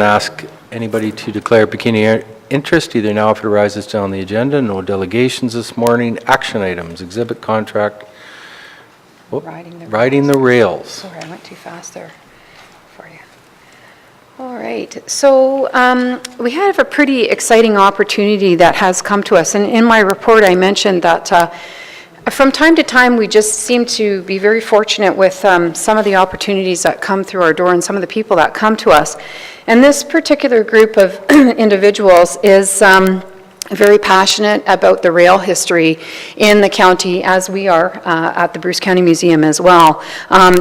and ask anybody to declare pecuniary interest, either now if it arises down the agenda. No delegations this morning. Action items, exhibit contract. Whoop, riding the rails. Sorry, I went too fast there for you. All right, so we have a pretty exciting opportunity that has come to us. And in my report, I mentioned that from time to time, we just seem to be very fortunate with some of the opportunities that come through our door and some of the people that come to us. And this particular group of individuals is very passionate about the rail history in the county, as we are at the Bruce County Museum as well.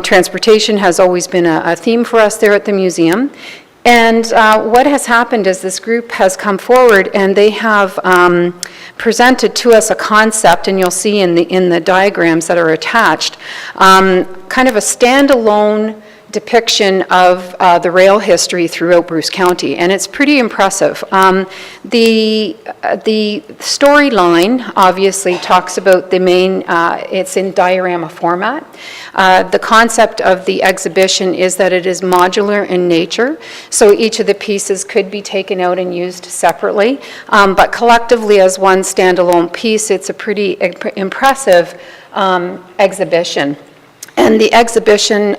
Transportation has always been a theme for us there at the museum. And what has happened is this group has come forward and they have presented to us a concept, and you'll see in the diagrams that are attached, kind of a standalone depiction of the rail history throughout Bruce County, and it's pretty impressive. The storyline obviously talks about the main, it's in diorama format. The concept of the exhibition is that it is modular in nature, so each of the pieces could be taken out and used separately, but collectively as one standalone piece, it's a pretty impressive exhibition. And the exhibition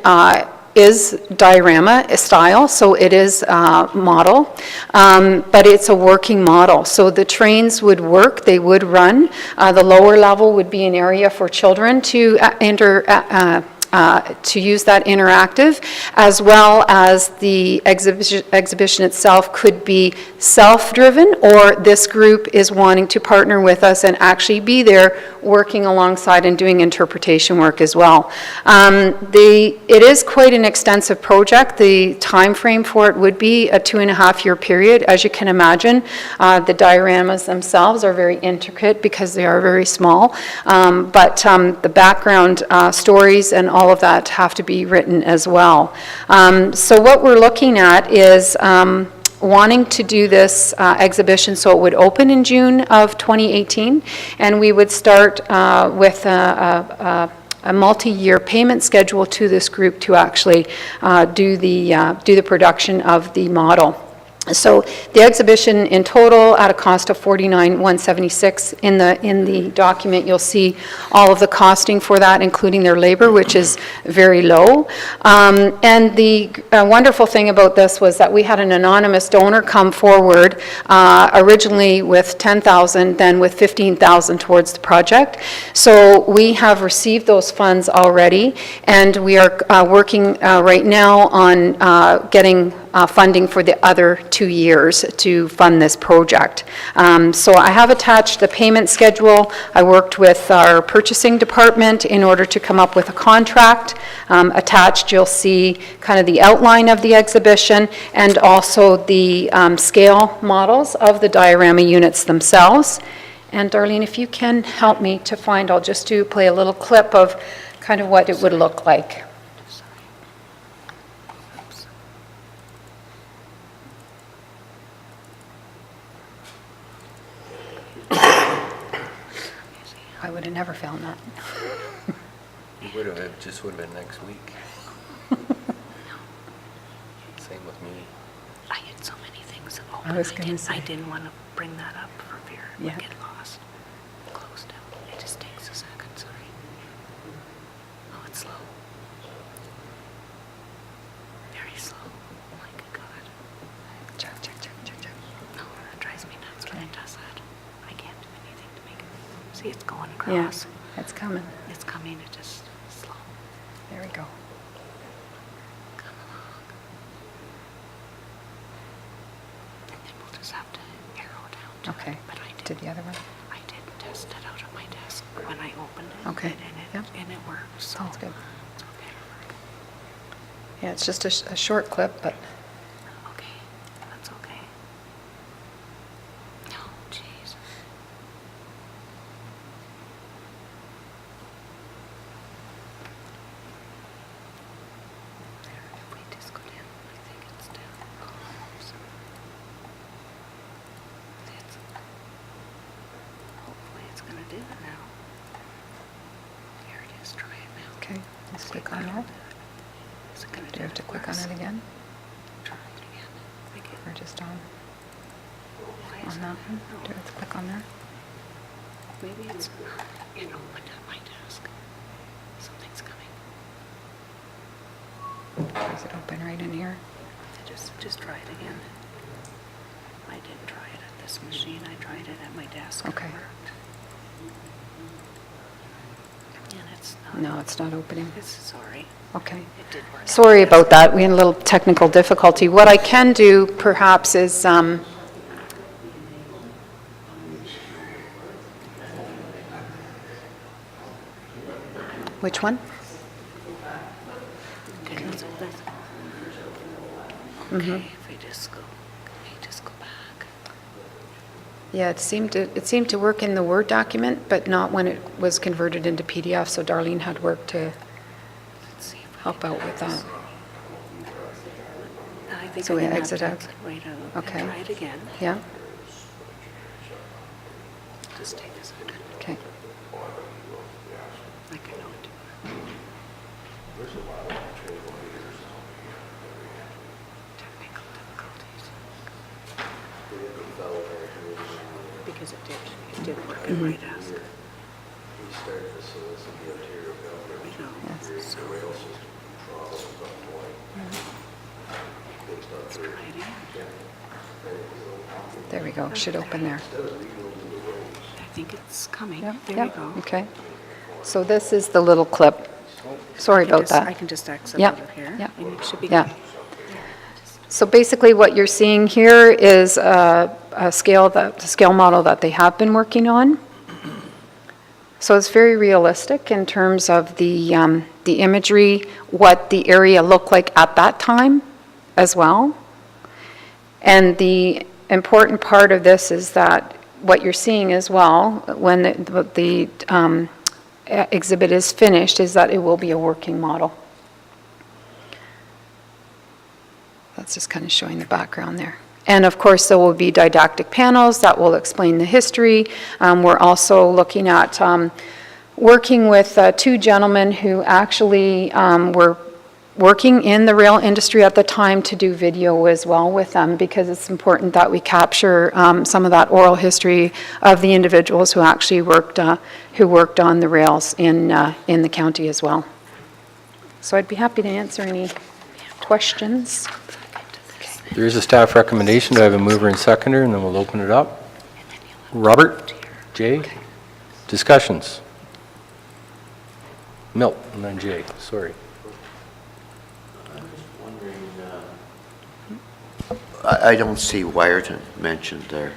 is diorama style, so it is model, but it's a working model. So the trains would work, they would run. The lower level would be an area for children to use that interactive, as well as the exhibition itself could be self-driven, or this group is wanting to partner with us and actually be there working alongside and doing interpretation work as well. It is quite an extensive project. The time frame for it would be a 2.5-year period. As you can imagine, the dioramas themselves are very intricate because they are very small, but the background stories and all of that have to be written as well. So what we're looking at is wanting to do this exhibition, so it would open in June of 2018, and we would start with a multi-year payment schedule to this group to actually do the production of the model. So the exhibition in total at a cost of $49,176. In the document you'll see all of the costing for that, including their labor, which is very low. And the wonderful thing about this was that we had an anonymous donor come forward, originally with $10,000, then with $15,000 towards the project. So we have received those funds already, and we are working right now on getting funding for the other 2 years to fund this project. So I have attached the payment schedule. I worked with our purchasing department in order to come up with a contract. Attached you'll see kind of the outline of the exhibition and also the scale models of the diorama units themselves. And Darlene, if you can help me to find, I'll just play a little clip of kind of what it would look like. I would have never found that. You would have, it just would have been next week. Same with me. I had so many things open. I was going to say. I didn't want to bring that up for fear it Yeah. would get lost. Closed out. It just takes a second, sorry. Oh, it's slow. Very slow. Oh my good God. Check. No, that drives me nuts when it does that. I can't do anything to make it. See, it's going Yeah, across. it's coming. It's coming, it just slow. There we go. Come along. And then we'll just have to arrow down to Okay. it. But I To did, the other one. I did test it out at my desk when I opened it. Okay. And it worked. So Sounds good. it's okay to work. Yeah, it's just a short clip, but Okay. That's okay. No, jeez. If we just go down, I think it's down. Almost. Hopefully it's going to do it now. Here it is. Try it now. okay. Let's click on that. Is it going to Do do you have to it click on worse? it again? Try it again. Or just on that one? Do I click on there? Maybe it's not. It opened at my desk. Something's coming. Or is it open right in here? Just try it again. I didn't try it at this machine. I tried it at my desk. Okay. It worked. And it's not. No, it's not opening. Sorry. Okay. It did work. Sorry about that. We had a little technical difficulty. What I can do perhaps is, which one? Okay, let's open. Mm-hmm. Okay, if we just go back. Yeah, it seemed to work in the Word document, but not when it was converted into PDF, so Darlene had work to Let's see if we help can out do with this. that. I think So I'm we gonna have exit to out? exit right out Okay. and try it again. Yeah? Just take a second. Okay. I can not do it. Technical difficulties. Because it did work in my desk. There we go. Yes. So, let's try it again. There we go. Should open there. I think it's coming. Yeah, There yeah, we go. okay. So this is the little clip. Sorry about I that. can just exit Yeah, out of here. yeah. And it should be Yeah. good. So basically what you're seeing here is a scale model that they have been working on. So it's very realistic in terms of the imagery, what the area looked like at that time as well. And the important part of this is that what you're seeing as well, when the exhibit is finished, is that it will be a working model. That's just kind of showing the background there. And of course, there will be didactic panels that will explain the history. We're also looking at working with two gentlemen who actually were working in the rail industry at the time to do video as well with them, because it's important that we capture some of that oral history of the individuals who actually worked on the rails in the county as well. So I'd be happy to answer any questions. There is a staff recommendation. Do I have a mover and seconder, and then we'll open it up? Robert? Jay? Discussions? Milt, and then Jay, sorry. I don't see Wyerton mentioned there.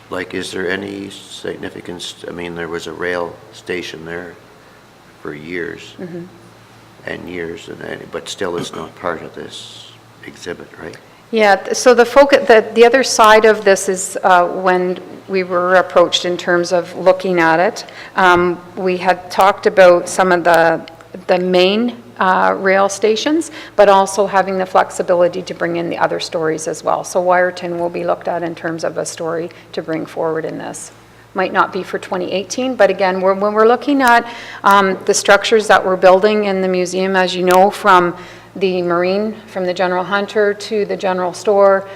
Like, is there any significance? I mean, there was a rail station there for years and years, but still it's not part of this exhibit, right? Yeah, so the other side of this is when we were approached in terms of looking at it. We had talked about some of the main rail stations, but also having the flexibility to bring in the other stories as well. So Wyerton will be looked at in terms of a story to bring forward in this. Might not be for 2018, but again, when we're looking at the structures that we're building in the museum, as you know, from the marine, from the general hunter to the general store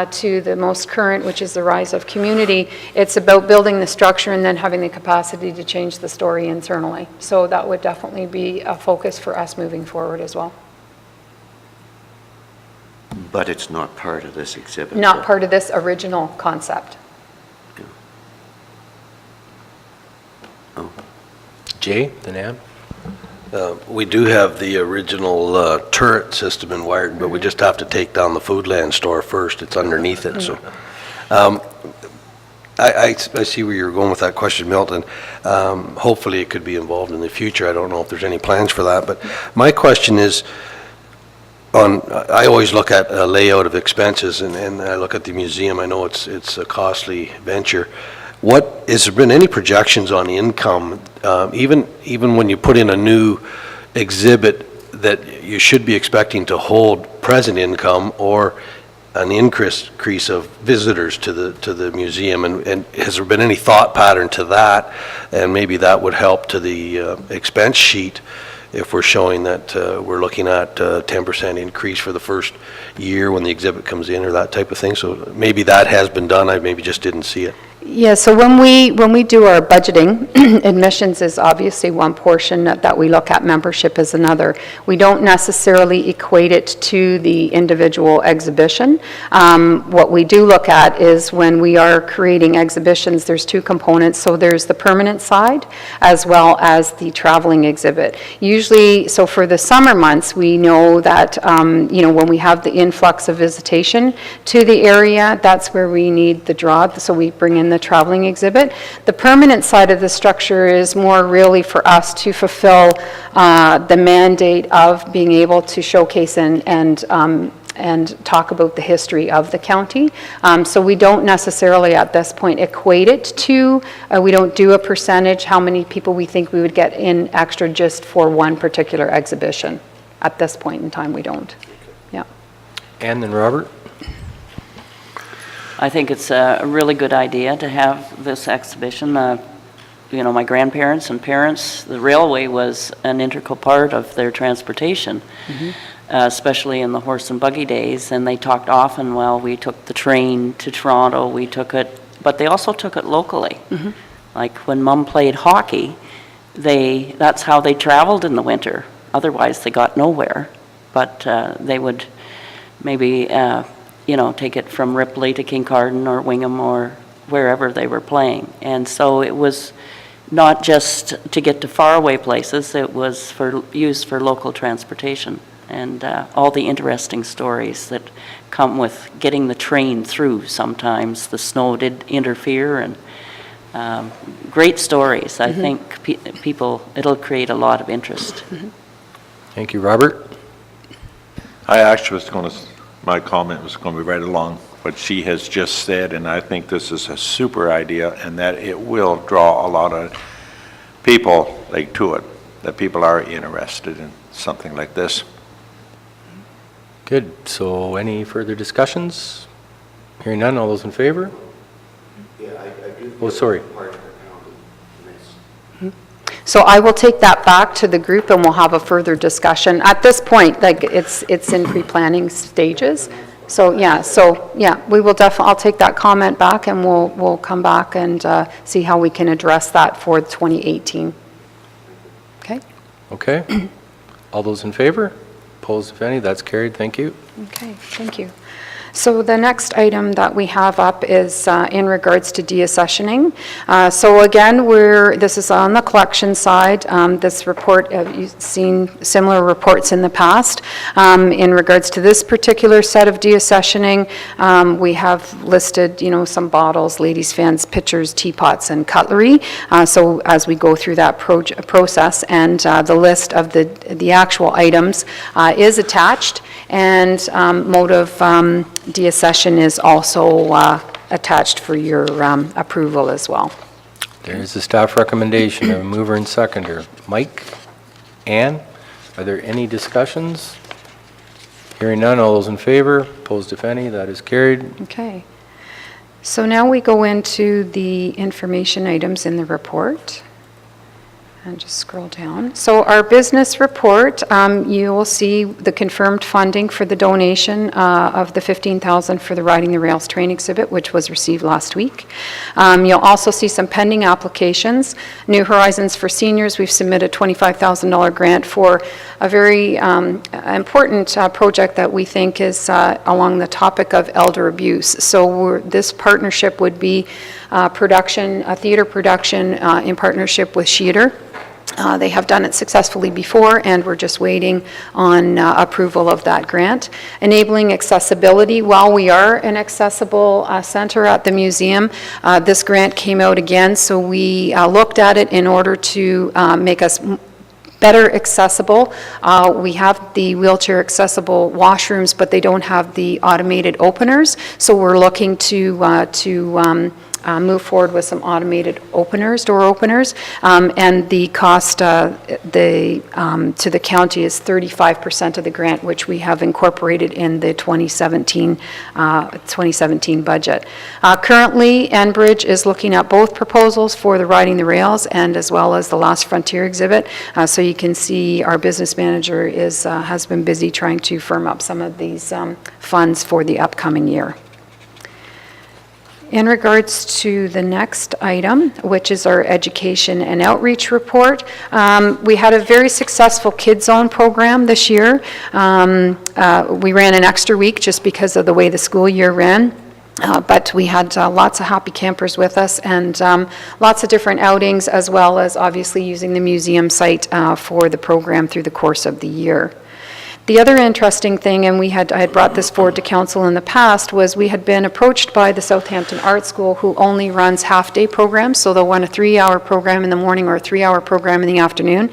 to the most current, which is the rise of community, it's about building the structure and then having the capacity to change the story internally. So that would definitely be a focus for us moving forward as well. But it's not part of this exhibit. Not part of this original concept. Oh. Jay, then Ann? We do have the original turret system in Wyerton, but we just have to take down the Foodland store first. It's underneath it, so. I see where you're going with that question, Milton. Hopefully it could be involved in the future. I don't know if there's any plans for that, but my question is, I always look at a layout of expenses, and I look at the museum. I know it's a costly venture. Has there been any projections on income, even when you put in a new exhibit, that you should be expecting to hold present income or an increase of visitors to the museum? And has there been any thought pattern to that? And maybe that would help to the expense sheet if we're showing that we're looking at 10% increase for the first year when the exhibit comes in or that type of thing. So maybe that has been done, I maybe just didn't see it. Yeah, so when we do our budgeting, admissions is obviously one portion that we look at, membership is another. We don't necessarily equate it to the individual exhibition. What we do look at is when we are creating exhibitions, there's two components. So there's the permanent side as well as the traveling exhibit. Usually, so for the summer months, we know that, when we have the influx of visitation to the area, that's where we need the draw. So we bring in the traveling exhibit. The permanent side of the structure is more really for us to fulfill the mandate of being able to showcase and talk about the history of the county. So we don't necessarily at this point equate it to, we don't do a percentage, how many people we think we would get in extra just for one particular exhibition. At this point in time, we don't. Yeah. And then Robert? I think it's a really good idea to have this exhibition. My grandparents and parents, the railway was an integral part of their transportation, especially in the horse and buggy days. And they talked often, well, we took the train to Toronto, we took it, but they also took it locally. Like when Mom played hockey, that's how they traveled in the winter. Otherwise, they got nowhere. But they would maybe take it from Ripley to Kincardine or Wingham or wherever they were playing. And so it was not just to get to faraway places, it was used for local transportation. And all the interesting stories that come with getting the train through sometimes. The snow did interfere, and great stories. I think it'll create a lot of interest. Thank you, Robert. I actually my comment was going to be right along what she has just said, and I think this is a super idea, and that it will draw a lot of people to it, that people are interested in something like this. Good. So any further discussions? Hearing none, all those in favor? Yeah, I do. Oh, sorry. So I will take that back to the group and we'll have a further discussion. At this point, it's in pre-planning stages. So we will definitely, I'll take that comment back and we'll come back and see how we can address that for 2018. Okay? Okay. All those in favor? Opposed, if any? That's carried. Thank you. Okay, thank you. So the next item that we have up is in regards to deaccessioning. So again, this is on the collection side. This report, you've seen similar reports in the past. In regards to this particular set of deaccessioning, we have listed, some bottles, ladies' fans, pitchers, teapots, and cutlery. So as we go through that process, and the list of the actual items is attached, and mode of deaccession is also attached for your approval as well. There is a staff recommendation of mover and seconder. Mike, Ann, are there any discussions? Hearing none, all those in favor? Opposed, if any? That is carried. Okay. So now we go into the information items in the report. And just scroll down. So our business report, you will see the confirmed funding for the donation of the $15,000 for the Riding the Rails train exhibit, which was received last week. You'll also see some pending applications. New Horizons for Seniors, we've submitted a $25,000 grant for a very important project that we think is along the topic of elder abuse. So this partnership would be a theater production in partnership with Sheeter. They have done it successfully before, and we're just waiting on approval of that grant. Enabling accessibility. While we are an accessible center at the museum, this grant came out again, so we looked at it in order to make us better accessible. We have the wheelchair accessible washrooms, but they don't have the automated openers, so we're looking to move forward with some automated door openers, and the cost to the county is 35% of the grant, which we have incorporated in the 2017 budget. Currently, Enbridge is looking at both proposals for the Riding the Rails and as well as the Last Frontier exhibit. So you can see our business manager has been busy trying to firm up some of these funds for the upcoming year. In regards to the next item, which is our education and outreach report, we had a very successful Kids Zone program this year. We ran an extra week just because of the way the school year ran. But we had lots of happy campers with us and lots of different outings, as well as obviously using the museum site for the program through the course of the year. The other interesting thing, and I had brought this forward to council in the past, was we had been approached by the Southampton Art School, who only runs half-day programs, so they'll run a 3-hour program in the morning or a 3-hour program in the afternoon.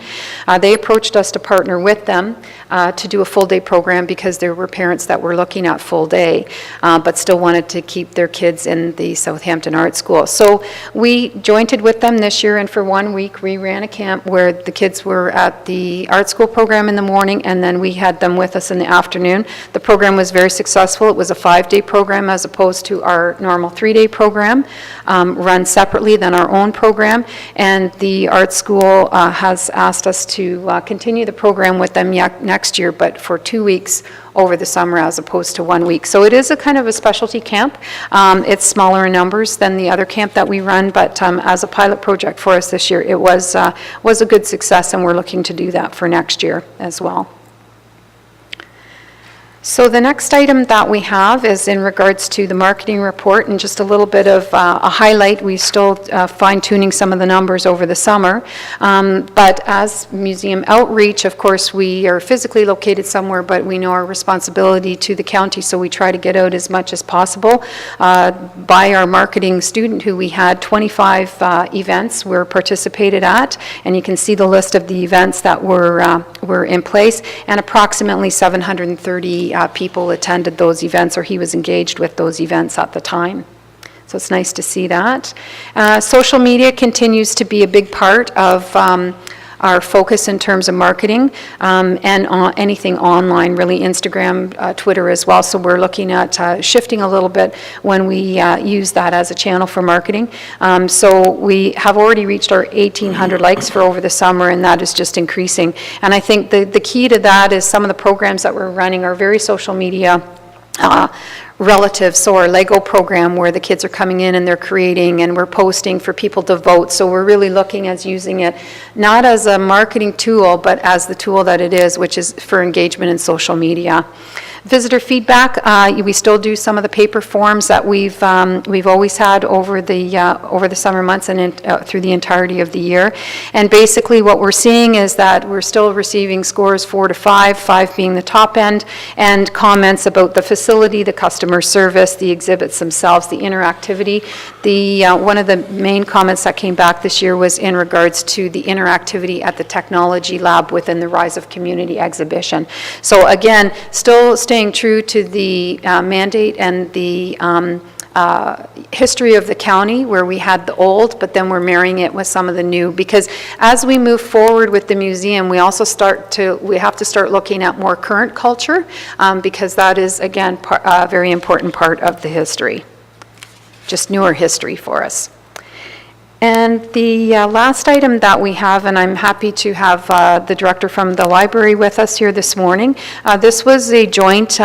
They approached us to partner with them to do a full-day program because there were parents that were looking at full day, but still wanted to keep their kids in the Southampton Art School. So we jointed with them this year, and for 1 week we ran a camp where the kids were at the art school program in the morning, and then we had them with us in the afternoon. The program was very successful. It was a 5-day program as opposed to our normal 3-day program, run separately than our own program, and the art school has asked us to continue the program with them next year, but for 2 weeks over the summer as opposed to 1 week. So it is a kind of a specialty camp. It's smaller in numbers than the other camp that we run, but as a pilot project for us this year, it was a good success, and we're looking to do that for next year as well. So the next item that we have is in regards to the marketing report, and just a little bit of a highlight. We're still fine-tuning some of the numbers over the summer, but as museum outreach, of course, we are physically located somewhere, but we know our responsibility to the county, so we try to get out as much as possible. By our marketing student, who we had 25 events were participated at, and you can see the list of the events that were in place, and approximately 730 people attended those events, or he was engaged with those events at the time. So it's nice to see that. Social media continues to be a big part of our focus in terms of marketing, and anything online, really, Instagram, Twitter as well. So we're looking at shifting a little bit when we use that as a channel for marketing. So we have already reached our 1,800 likes for over the summer, and that is just increasing. And I think the key to that is some of the programs that we're running are very social media relative. So our Lego program, where the kids are coming in and they're creating, and we're posting for people to vote. So we're really looking at using it not as a marketing tool, but as the tool that it is, which is for engagement in social media. Visitor feedback, we still do some of the paper forms that we've always had over the summer months and through the entirety of the year. And basically what we're seeing is that we're still receiving scores 4 to 5, 5 being the top end, and comments about the facility, the customer service, the exhibits themselves, the interactivity. One of the main comments that came back this year was in regards to the interactivity at the technology lab within the Rise of Community exhibition. So again, still staying true to the mandate and the history of the county, where we had the old, but then we're marrying it with some of the new, because as we move forward with the museum, we also we have to start looking at more current culture, because that is, again, a very important part of the history, just newer history for us. And the last item that we have, and I'm happy to have the director from the library with us here this morning. This was a joint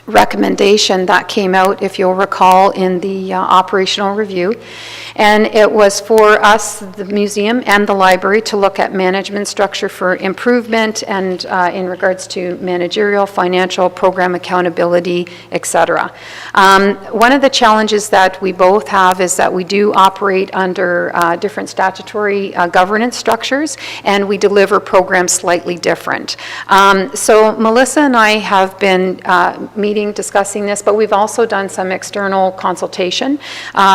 recommendation that came out, if you'll recall, in the operational review. And it was for us, the museum and the library, to look at management structure for improvement and in regards to managerial, financial, program accountability, etc. One of the challenges that we both have is that we do operate under different statutory governance structures, and we deliver programs slightly different. So Melissa and I have been meeting meeting discussing this, but we've also done some external consultation.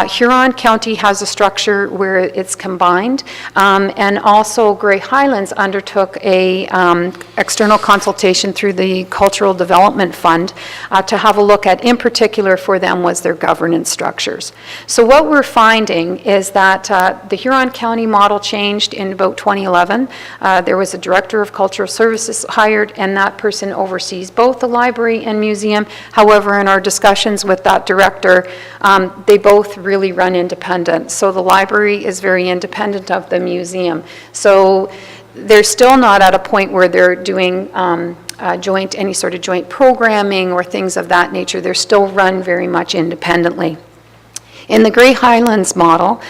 Huron County has a structure where it's combined, and also Grey Highlands undertook a external consultation through the Cultural Development Fund to have a look at, in particular for them, was their governance structures. So what we're finding is that the Huron County model changed in about 2011. There was a director of cultural services hired, and that person oversees both the library and museum. However, in our discussions with that director, they both really run independent. So the library is very independent of the museum. So they're still not at a point where they're doing any sort of joint programming or things of that nature. They're still run very much independently. In the Grey Highlands model,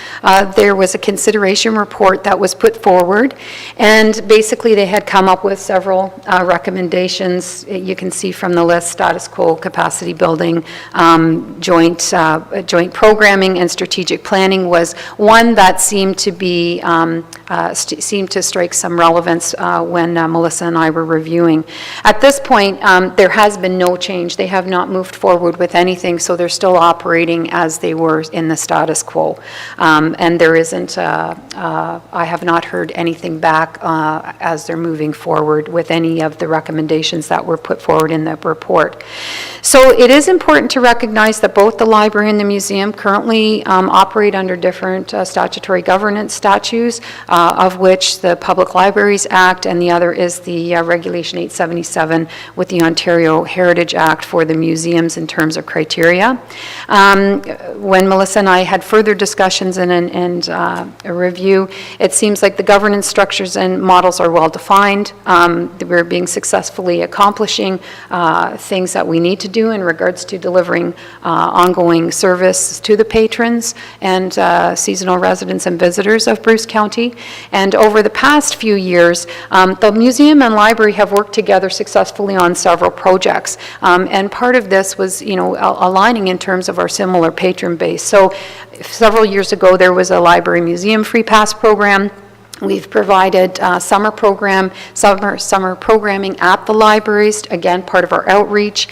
there was a consideration report that was put forward, and basically they had come up with several recommendations. You can see from the list: status quo, capacity building, joint programming, and strategic planning was one that seemed to be seemed to strike some relevance when Melissa and I were reviewing. At this point, there has been no change. They have not moved forward with anything, so they're still operating as they were in the status quo. And there isn't, I have not heard anything back as they're moving forward with any of the recommendations that were put forward in the report. So it is important to recognize that both the library and the museum currently operate under different statutory governance statutes, of which the Public Libraries Act, and the other is the Regulation 877 with the Ontario Heritage Act for the museums in terms of criteria. When Melissa and I had further discussions and a review, it seems like the governance structures and models are well defined. We're being successfully accomplishing things that we need to do in regards to delivering ongoing service to the patrons and seasonal residents and visitors of Bruce County. And over the past few years, the museum and library have worked together successfully on several projects. And part of this was, aligning in terms of our similar patron base. So several years ago, there was a library museum free pass program. We've provided summer programming at the libraries, again, part of our outreach.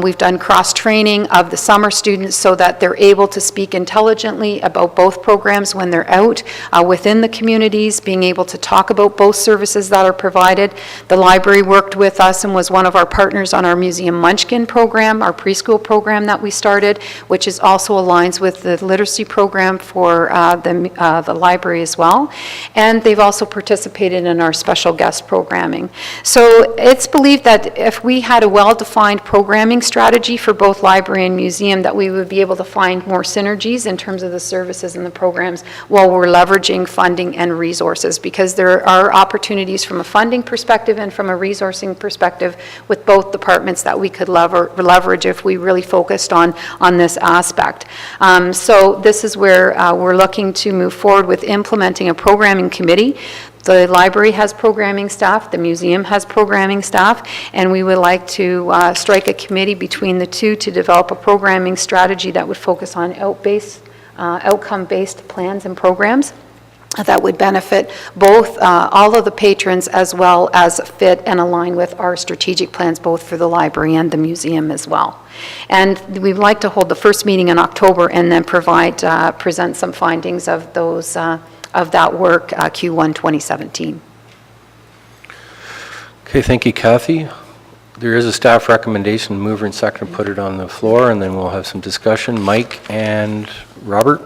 We've done cross-training of the summer students so that they're able to speak intelligently about both programs when they're out within the communities, being able to talk about both services that are provided. The library worked with us and was one of our partners on our Museum Munchkin program, our preschool program that we started, which is also aligns with the literacy program for the library as well. And they've also participated in our special guest programming. So it's believed that if we had a well-defined programming strategy for both library and museum, that we would be able to find more synergies in terms of the services and the programs while we're leveraging funding and resources, because there are opportunities from a funding perspective and from a resourcing perspective with both departments that we could leverage if we really focused on this aspect. So this is where we're looking to move forward with implementing a programming committee. The library has programming staff, the museum has programming staff, and we would like to strike a committee between the two to develop a programming strategy that would focus on outcome-based plans and programs that would benefit both all of the patrons as well as fit and align with our strategic plans both for the library and the museum as well. And we'd like to hold the first meeting in October and then present some findings of those of that work Q1 2017. Okay, thank you, Kathy. There is a staff recommendation, mover and seconder, put it on the floor, and then we'll have some discussion. Mike and Robert?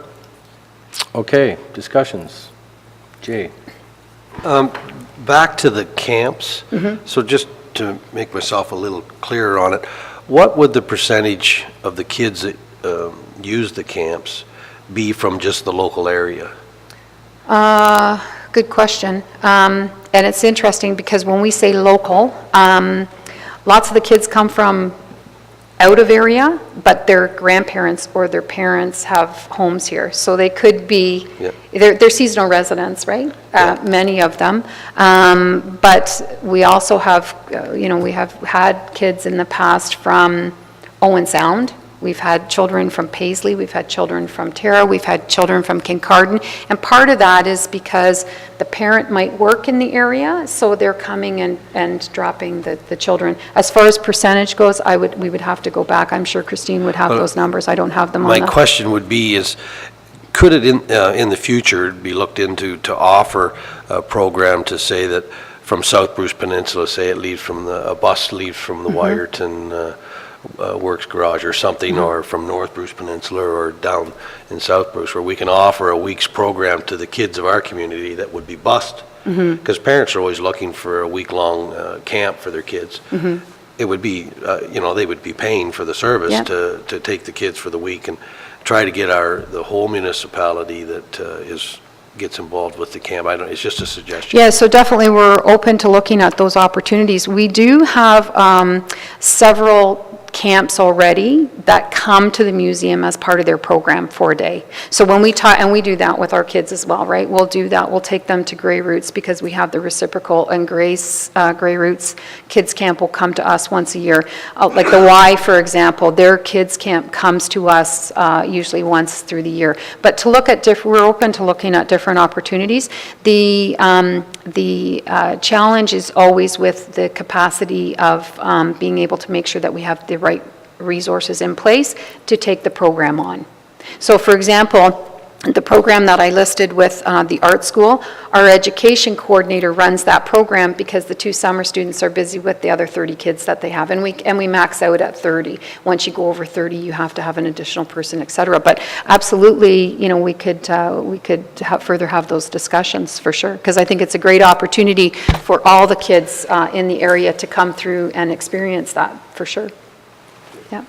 Okay, discussions. Jay? Back to the camps. So just to make myself a little clearer on it, what would the percentage of the kids that use the camps be from just the local area? Good question. And it's interesting because when we say local, lots of the kids come from out of area, but their grandparents or their parents have homes here. So they could be, they're seasonal residents, right? Many of them. But we also have, we have had kids in the past from Owen Sound. We've had children from Paisley, we've had children from Tara, we've had children from Kincardine, and part of that is because the parent might work in the area, so they're coming and dropping the children. As far as percentage goes, we would have to go back. I'm sure Christine would have those numbers. I don't have them on My the... question would be is, could it in the future be looked into to offer a program to say that from South Bruce Peninsula, say it leaves from a bus leaves from the Wyerton Works Garage or something, or from North Bruce Peninsula or down in South Bruce, where we can offer a week's program to the kids of our community that would be bused? Because parents are always looking for a week-long camp for their kids. It would be, they would be paying for the service Yeah. to take the kids for the week and try to get the whole municipality that gets involved with the camp. It's just a suggestion. Yeah, so definitely we're open to looking at those opportunities. We do have several camps already that come to the museum as part of their program for a day. So when we talk, and we do that with our kids as well, right? We'll do that. We'll take them to Grey Roots because we have the reciprocal, and Grey Roots Kids Camp will come to us once a year. Like the Y, for example, their kids camp comes to us usually once through the year. But to look at we're open to looking at different opportunities. The challenge is always with the capacity of being able to make sure that we have the right resources in place to take the program on. So for example, the program that I listed with the art school, our education coordinator runs that program because the 2 summer students are busy with the other 30 kids that they have, and we max out at 30. Once you go over 30, you have to have an additional person, et cetera. But absolutely, we could further have those discussions for sure, because I think it's a great opportunity for all the kids in the area to come through and experience that for sure. Yeah.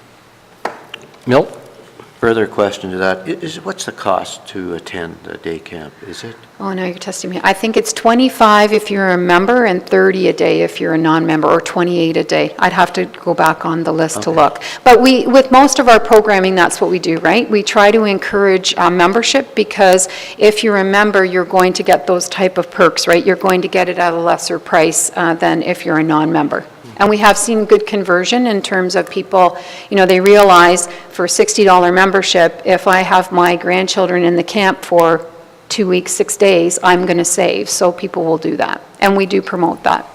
Milt? Further question to that, what's the cost to attend a day camp, is it? Oh, now you're testing me. I think it's 25 if you're a member and 30 a day if you're a non-member, or 28 a day. I'd have to go back on the list to look. But with most of our programming, that's what we do, right? We try to encourage membership, because if you're a member, you're going to get those type of perks, right? You're going to get it at a lesser price than if you're a non-member. And we have seen good conversion in terms of people, they realize for a $60 membership, if I have my grandchildren in the camp for 2 weeks, 6 days, I'm going to save. So people will do that. And we do promote that.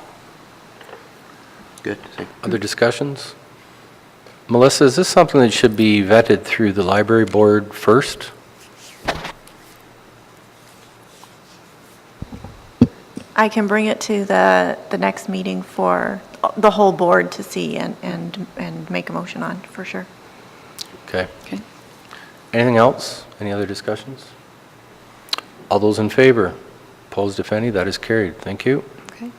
Good, thank you. Other discussions? Melissa, is this something that should be vetted through the library board first? I can bring it to the next meeting for the whole board to see and make a motion on, for sure. Okay. Okay. Anything else? Any other discussions? All those in favor? Opposed, if any? That is carried. Thank you. Okay.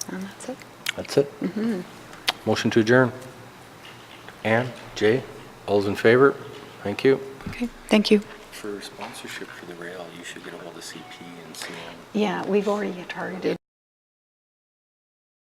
And that's it. That's it. Motion to adjourn. Ann, Jay, all those in favor? Thank you. Okay. Thank you. For sponsorship for the rail, you should get a hold of CP and CM. Yeah, we've already targeted